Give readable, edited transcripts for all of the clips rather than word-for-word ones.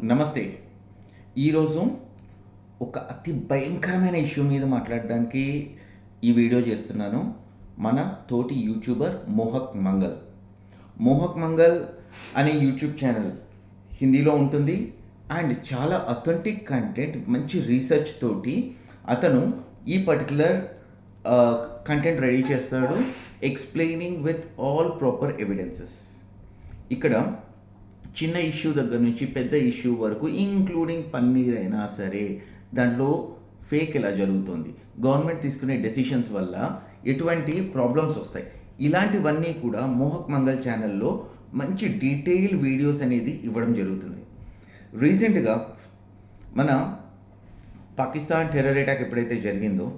నమస్తే. ఈరోజు ఒక అతి భయంకరమైన ఇష్యూ మీద మాట్లాడడానికి ఈ వీడియో చేస్తున్నాను. మన తోటి యూట్యూబర్ మోహక్ మంగల్. మోహక్ మంగల్ అనే యూట్యూబ్ ఛానల్ హిందీలో ఉంటుంది అండ్ చాలా అథెంటిక్ కంటెంట్, మంచి రీసెర్చ్ తోటి అతను ఈ పర్టికులర్ కంటెంట్ రెడీ చేస్తాడు, explaining with all proper evidences. ఇక్కడ చిన్న ఇష్యూ దగ్గర నుంచి పెద్ద ఇష్యూ వరకు, ఇంక్లూడింగ్ పన్నీర్ అయినా సరే, దాంట్లో ఫేక్ ఎలా జరుగుతుంది, గవర్నమెంట్ తీసుకునే డెసిషన్స్ వల్ల ఎటువంటి ప్రాబ్లమ్స్ వస్తాయి, ఇలాంటివన్నీ కూడా మోహక్ మంగల్ ఛానల్లో మంచి డీటెయిల్ వీడియోస్ అనేది ఇవ్వడం జరుగుతుంది. రీసెంట్గా మన పాకిస్తాన్ టెర్రర్ అటాక్ ఎప్పుడైతే జరిగిందో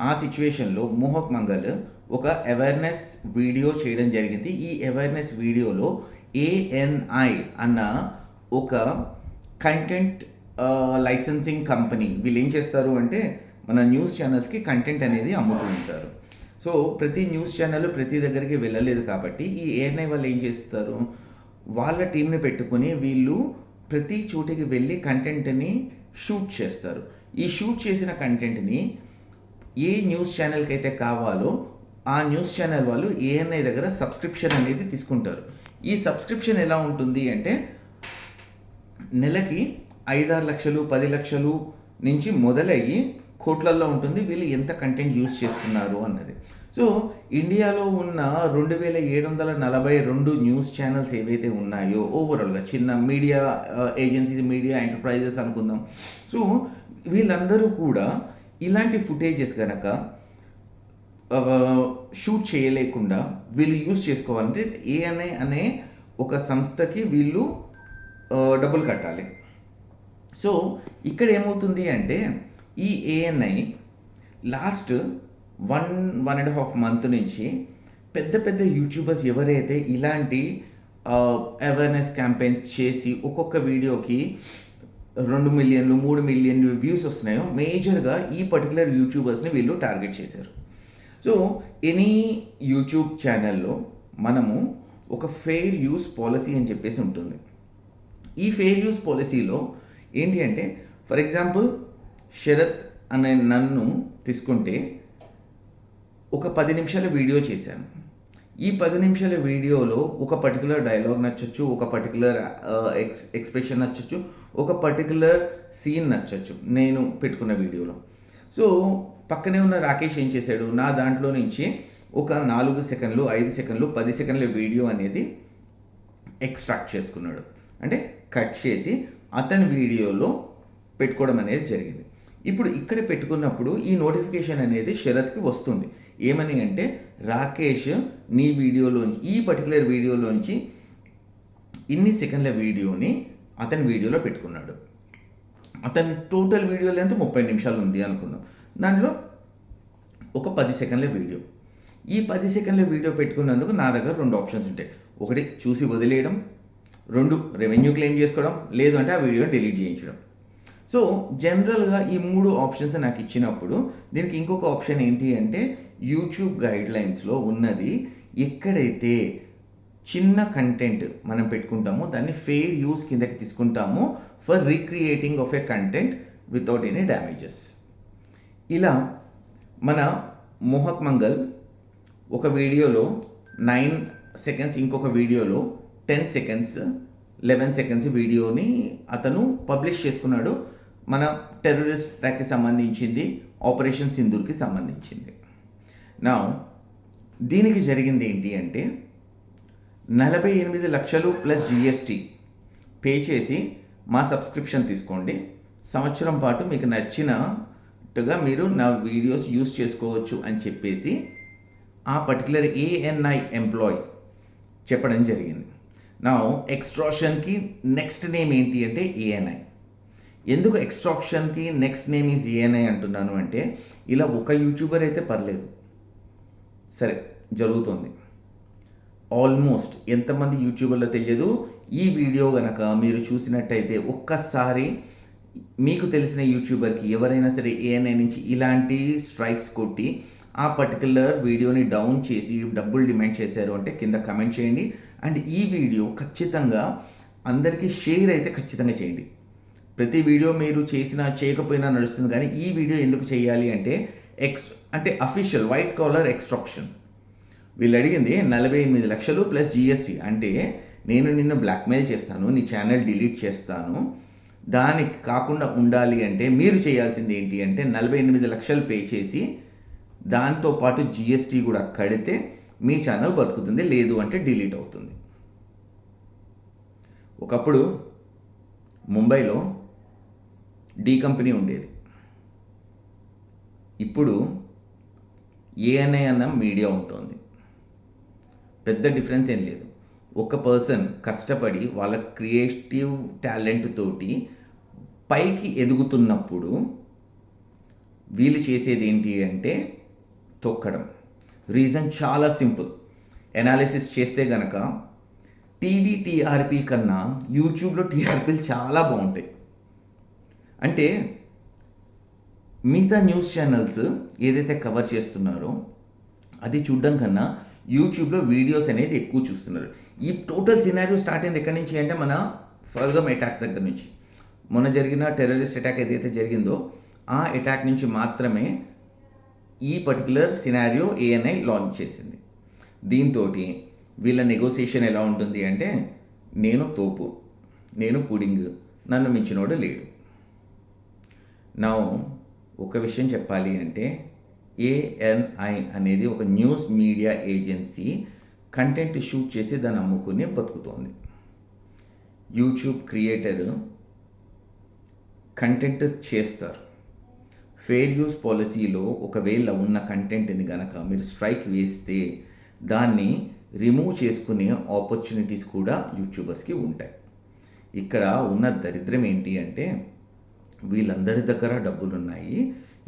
ఆ సిచ్యువేషన్లో మోహక్ మంగల్ ఒక అవేర్నెస్ వీడియో చేయడం జరిగింది. ఈ అవేర్నెస్ వీడియోలో ANI అన్న ఒక కంటెంట్ లైసెన్సింగ్ కంపెనీ, వీళ్ళు ఏం చేస్తారు అంటే మన న్యూస్ ఛానల్స్కి కంటెంట్ అనేది అమ్ముతూ ఉంటారు. సో ప్రతి న్యూస్ ఛానల్ ప్రతి దగ్గరికి వెళ్ళలేదు కాబట్టి ఈ ANI వాళ్ళు ఏం చేస్తారు, వాళ్ళ టీంని పెట్టుకొని వీళ్ళు ప్రతి చోటికి వెళ్ళి కంటెంట్ని షూట్ చేస్తారు. ఈ షూట్ చేసిన కంటెంట్ని ఏ న్యూస్ ఛానల్కి అయితే కావాలో ఆ న్యూస్ ఛానల్ వాళ్ళు ANI దగ్గర సబ్స్క్రిప్షన్ అనేది తీసుకుంటారు. ఈ సబ్స్క్రిప్షన్ ఎలా ఉంటుంది అంటే నెలకి 5-6 లక్షలు 10 లక్షలు నుంచి మొదలయ్యి కోట్లల్లో ఉంటుంది, వీళ్ళు ఎంత కంటెంట్ యూస్ చేస్తున్నారు అన్నది. సో ఇండియాలో ఉన్న 2742 న్యూస్ ఛానల్స్ ఏవైతే ఉన్నాయో ఓవరాల్గా చిన్న మీడియా ఏజెన్సీస్, మీడియా ఎంటర్ప్రైజెస్ అనుకుందాం. సో వీళ్ళందరూ కూడా ఇలాంటి ఫుటేజెస్ కనుక షూట్ చేయలేకుండా వీళ్ళు యూజ్ చేసుకోవాలంటే ANI అనే ఒక సంస్థకి వీళ్ళు డబ్బులు కట్టాలి. సో ఇక్కడ ఏమవుతుంది అంటే ఈ ANI లాస్ట్ 1.5 మంత్ నుంచి పెద్ద పెద్ద యూట్యూబర్స్ ఎవరైతే ఇలాంటి అవేర్నెస్ క్యాంపెయిన్స్ చేసి ఒక్కొక్క వీడియోకి 2 మిలియన్లు 3 మిలియన్లు వ్యూస్ వస్తున్నాయో మేజర్గా ఈ పర్టికులర్ యూట్యూబర్స్ని వీళ్ళు టార్గెట్ చేశారు. సో ఎనీ యూట్యూబ్ ఛానల్లో మనము ఒక ఫెయిర్ యూస్ పాలసీ అని చెప్పేసి ఉంటుంది. ఈ ఫెయిర్ యూస్ పాలసీలో ఏంటి అంటే, ఫర్ ఎగ్జాంపుల్ శరత్ అనే నన్ను తీసుకుంటే ఒక 10 నిమిషాల వీడియో చేశాను. ఈ 10 నిమిషాల వీడియోలో ఒక పర్టికులర్ డైలాగ్ నచ్చచ్చు, ఒక పర్టికులర్ ఎక్స్ప్రెషన్ నచ్చచ్చు, ఒక పర్టికులర్ సీన్ నచ్చచ్చు నేను పెట్టుకున్న వీడియోలో. సో పక్కనే ఉన్న రాకేష్ ఏం చేశాడు, నా దాంట్లో నుంచి ఒక 4 సెకండ్లు 5 సెకండ్లు 10 సెకండ్ల వీడియో అనేది ఎక్స్ట్రాక్ట్ చేసుకున్నాడు, అంటే కట్ చేసి అతని వీడియోలో పెట్టుకోవడం అనేది జరిగింది. ఇప్పుడు ఇక్కడ పెట్టుకున్నప్పుడు ఈ నోటిఫికేషన్ అనేది శరత్కి వస్తుంది. ఏమని అంటే, రాకేష్ నీ వీడియోలోంచి, ఈ పర్టికులర్ వీడియోలోంచి ఇన్ని సెకండ్ల వీడియోని అతని వీడియోలో పెట్టుకున్నాడు. అతని టోటల్ వీడియో లెంత్ 30 నిమిషాలు ఉంది అనుకుందాం. దాంట్లో ఒక 10 సెకండ్ల వీడియో, ఈ 10 సెకండ్ల వీడియో పెట్టుకున్నందుకు నా దగ్గర 2 ఆప్షన్స్ ఉంటాయి. ఒకటి చూసి వదిలేయడం, 2 రెవెన్యూ క్లెయిమ్ చేసుకోవడం, లేదు అంటే ఆ వీడియోని డిలీట్ చేయించడం. సో జనరల్గా ఈ 3 ఆప్షన్స్ నాకు ఇచ్చినప్పుడు దీనికి ఇంకొక ఆప్షన్ ఏంటి అంటే, యూట్యూబ్ గైడ్లైన్స్లో ఉన్నది ఎక్కడైతే చిన్న కంటెంట్ మనం పెట్టుకుంటామో దాన్ని ఫెయిర్ యూస్ కిందకి తీసుకుంటాము for recreating of a content without any damages. ఇలా మన మోహక్ మంగల్ ఒక వీడియోలో 9 సెకండ్స్, ఇంకొక వీడియోలో 10 సెకండ్స్ 11 సెకండ్స్ వీడియోని అతను పబ్లిష్ చేసుకున్నాడు. మన టెర్రరిస్ట్ అటాక్కి సంబంధించింది, ఆపరేషన్ సింధూర్కి సంబంధించింది. నా దీనికి జరిగింది ఏంటి అంటే, 48 లక్షలు ప్లస్ GST పే చేసి మా సబ్స్క్రిప్షన్ తీసుకోండి, సంవత్సరం పాటు మీకు నచ్చినట్టుగా మీరు నా వీడియోస్ యూస్ చేసుకోవచ్చు అని చెప్పేసి ఆ పర్టికులర్ ANI ఎంప్లాయ్ చెప్పడం జరిగింది. నా ఎక్స్ట్రాక్షన్కి నెక్స్ట్ నేమ్ ఏంటి అంటే ANI. ఎందుకు ఎక్స్ట్రాక్షన్కి నెక్స్ట్ నేమ్ ఈజ్ ANI అంటున్నాను అంటే, ఇలా ఒక యూట్యూబర్ అయితే పర్లేదు, సరే జరుగుతుంది. ఆల్మోస్ట్ ఎంతమంది యూట్యూబర్లో తెలియదు. ఈ వీడియో కనుక మీరు చూసినట్టయితే ఒక్కసారి మీకు తెలిసిన యూట్యూబర్కి ఎవరైనా సరే ANI నుంచి ఇలాంటి స్ట్రైక్స్ కొట్టి ఆ పర్టికులర్ వీడియోని డౌన్ చేసి డబ్బులు డిమాండ్ చేశారు అంటే కింద కమెంట్ చేయండి. అండ్ ఈ వీడియో ఖచ్చితంగా అందరికీ షేర్ అయితే ఖచ్చితంగా చేయండి. ప్రతి వీడియో మీరు చేసినా చేయకపోయినా నడుస్తుంది, కానీ ఈ వీడియో ఎందుకు చేయాలి అంటే అంటే అఫీషియల్ వైట్ కాలర్ ఎక్స్ట్రాక్షన్. వీళ్ళు అడిగింది 48 లక్షలు ప్లస్ జీఎస్టీ. అంటే నేను నిన్ను బ్లాక్మెయిల్ చేస్తాను, నీ ఛానల్ డిలీట్ చేస్తాను, దానికి కాకుండా ఉండాలి అంటే మీరు చేయాల్సింది ఏంటి అంటే 48 లక్షలు పే చేసి దాంతోపాటు జీఎస్టీ కూడా కడితే మీ ఛానల్ బతుకుతుంది, లేదు అంటే డిలీట్ అవుతుంది. ఒకప్పుడు ముంబైలో డి కంపెనీ ఉండేది. ఇప్పుడు ఏఎన్ఐ అన్న మీడియా ఉంటుంది. పెద్ద డిఫరెన్స్ ఏం లేదు. ఒక పర్సన్ కష్టపడి వాళ్ళ క్రియేటివ్ టాలెంట్ తోటి పైకి ఎదుగుతున్నప్పుడు వీళ్ళు చేసేది ఏంటి అంటే తొక్కడం. రీజన్ చాలా సింపుల్. ఎనాలిసిస్ చేస్తే గనక టీవీ టీఆర్పీ కన్నా యూట్యూబ్లో టీఆర్పీలు చాలా బాగుంటాయి. అంటే మిగతా న్యూస్ ఛానల్స్ ఏదైతే కవర్ చేస్తున్నారో అది చూడడం కన్నా యూట్యూబ్లో వీడియోస్ అనేది ఎక్కువ చూస్తున్నారు. ఈ టోటల్ సినారియో స్టార్ట్ అయింది ఎక్కడి నుంచి అంటే మన ఫల్గమ్ అటాక్ దగ్గర నుంచి. మొన్న జరిగిన టెర్రరిస్ట్ అటాక్ ఏదైతే జరిగిందో ఆ అటాక్ నుంచి మాత్రమే ఈ పర్టికులర్ సినారియో ఏఎన్ఐ లాంచ్ చేసింది. దీంతో వీళ్ళ నెగోసియేషన్ ఎలా ఉంటుంది అంటే నేను తోపు, నేను పుడింగ్, నన్ను మించినోడు లేడు. నా ఒక విషయం చెప్పాలి అంటే ఏఎన్ఐ అనేది ఒక news media agency content shoot చేసి దాన్ని అమ్ముకుని బతుకుతోంది. యూట్యూబ్ క్రియేటర్ కంటెంట్ చేస్తారు. ఫెయిర్ యూస్ పాలసీలో ఒకవేళ ఉన్న కంటెంట్ని కనుక మీరు స్ట్రైక్ వేస్తే దాన్ని రిమూవ్ చేసుకునే ఆపర్చునిటీస్ కూడా యూట్యూబర్స్కి ఉంటాయి. ఇక్కడ ఉన్న దరిద్రం ఏంటి అంటే వీళ్ళందరి దగ్గర డబ్బులు ఉన్నాయి.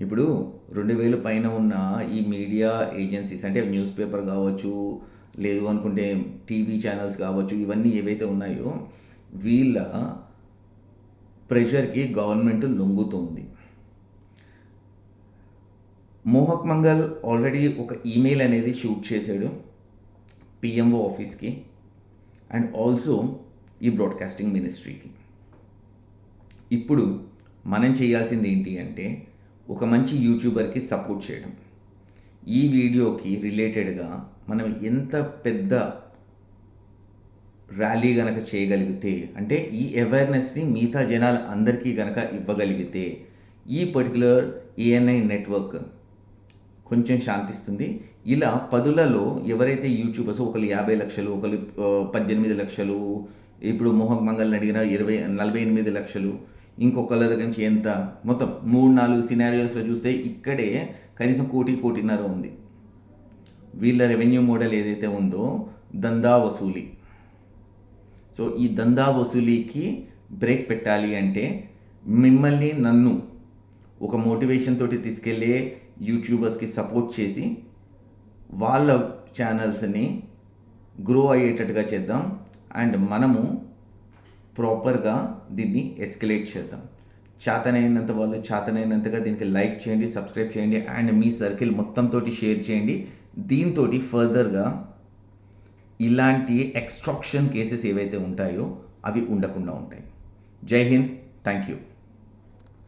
ఇప్పుడు 2000 పైన ఉన్న ఈ మీడియా ఏజెన్సీస్ అంటే న్యూస్ పేపర్ కావచ్చు, లేదు అనుకుంటే టీవీ ఛానల్స్ కావచ్చు, ఇవన్నీ ఏవైతే ఉన్నాయో వీళ్ళ ప్రెషర్కి గవర్నమెంట్ లొంగుతుంది. మోహక్ మంగల్ ఆల్రెడీ ఒక ఈమెయిల్ అనేది షూట్ చేశాడు పిఎంఓ ఆఫీస్కి అండ్ ఆల్సో ఈ బ్రాడ్కాస్టింగ్ మినిస్ట్రీకి. ఇప్పుడు మనం చేయాల్సింది ఏంటి అంటే ఒక మంచి యూట్యూబర్కి సపోర్ట్ చేయడం. ఈ వీడియోకి రిలేటెడ్గా మనం ఎంత పెద్ద ర్యాలీ గనక చేయగలిగితే అంటే ఈ అవేర్నెస్ని మిగతా జనాలు అందరికీ గనక ఇవ్వగలిగితే ఈ పర్టికులర్ ఏఎన్ఐ నెట్వర్క్ కొంచెం శాంతిస్తుంది. ఇలా 10లలో ఎవరైతే యూట్యూబర్స్ ఒకరు 50 లక్షలు, ఒకరు 18 లక్షలు, ఇప్పుడు మోహక్ మంగల్ని అడిగిన 48 లక్షలు, ఇంకొకళ్ళ దగ్గర నుంచి ఎంత మొత్తం 3-4 సినారియోస్లో చూస్తే ఇక్కడే కనీసం 1.5 ఉంది. వీళ్ళ రెవెన్యూ మోడల్ ఏదైతే ఉందో దందా వసూలి. సో ఈ దందా వసూలీకి బ్రేక్ పెట్టాలి అంటే మిమ్మల్ని నన్ను ఒక మోటివేషన్ తోటి తీసుకెళ్ళే యూట్యూబర్స్కి సపోర్ట్ చేసి వాళ్ళ ఛానల్స్ని గ్రో అయ్యేటట్టుగా చేద్దాం అండ్ మనము ప్రాపర్గా దీన్ని ఎస్కలేట్ చేద్దాం. చేతనైనంత వాళ్ళు చేతనైనంతగా దీనికి లైక్ చేయండి, సబ్స్క్రైబ్ చేయండి అండ్ మీ సర్కిల్ మొత్తంతో షేర్ చేయండి. దీంతో ఫర్దర్గా ఇలాంటి ఎక్స్ట్రాక్షన్ కేసెస్ ఏవైతే ఉంటాయో అవి ఉండకుండా ఉంటాయి. జై హింద్, థ్యాంక్ యూ.